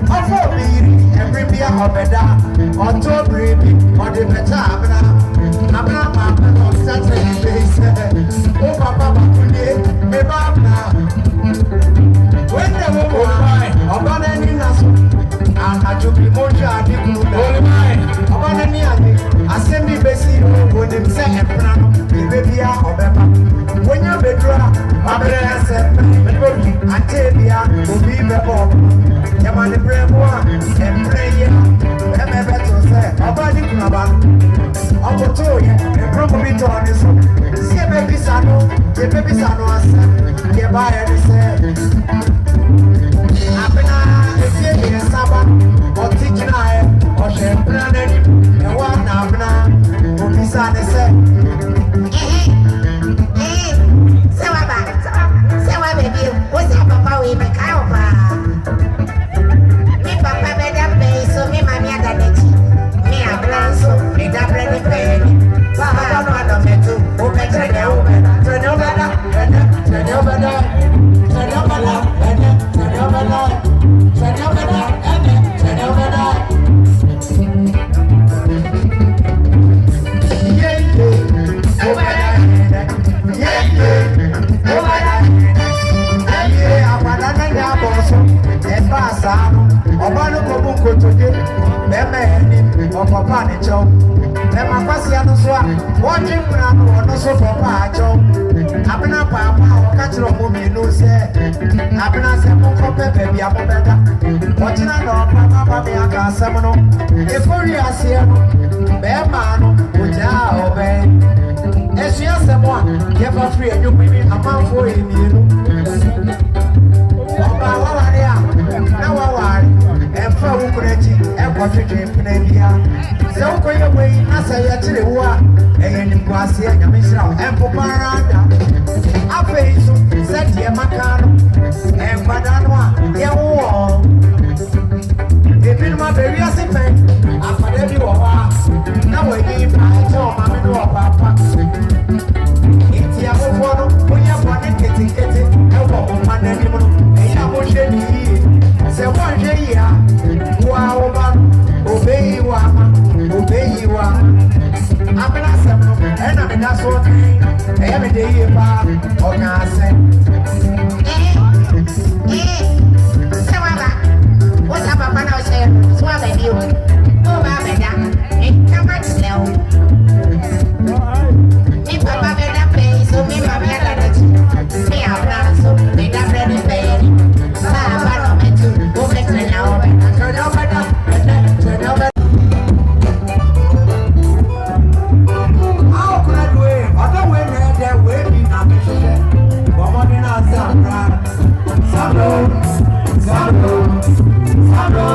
offer me every beer of a da, or to baby, or the better. I'm not on Saturday face. Oh, Papa, me back now. When they were going, I'm not any nassau. I took the motion, I didn't know. I'm not any. I send me busy when they say a plan, the baby or Beppa. When you're better, I said, I tell you, to be the bomb. I'm on the brave one, and pray, and I better say, I'm body grabber. I'm going to tell you, and probably to honest. See a baby son, the baby son was, get by and say, I've been a Sabbath, or teaching I, or share planet, and one I've been a Missa, they say. What's up, Papa? We make out. Me, Papa, better pay, so me, my mother, me, a glass, so me, that ready pay. Papa, no, me too. Who better than turn over that, turn over that, turn over that, turn over that, turn over that, turn over that. Yeah, yeah, over that, yeah, yeah, over that. Obano kobu kotoje beme ni opapa ni cho e ma kwasi anu so a wonji mra no ono so papa acho abena papa o ka kiro mo mi no se abena se mo ko pepe bia mo beta otina no papa ba mi aka asem no e fori ase no be ma no oja obe esu asem a ye fa free enyu mi amanfo e mi no oba waware a na waware emfa wo kurechi ekwatwetwe mpena bia se wo koye we asa ya kire wo a eye ni kwase ya nyamehira wo empo parada afi so se die makano enkwada no a ye wo ebi ma bewi ase pen akwada bi wo ha na wo yi pa cho ma me no papa iti ya wo no onya bone ketekete ewo o manani mo eya mo hwe ni se wo hwe ya wa oba obey wa obey wa abena semno ena me da so eya me de ye pa o ka se se wa ba o sa papa na o se so wa be bi o ba be da e ka ma tse o ni papa be da pe so mi ma be da da mi abra so me da ready pe ba ba no me tu o be tre na o be turn over da turn over. How could I do it? Other way there way be na me she but money na sabra sabro sabro sabro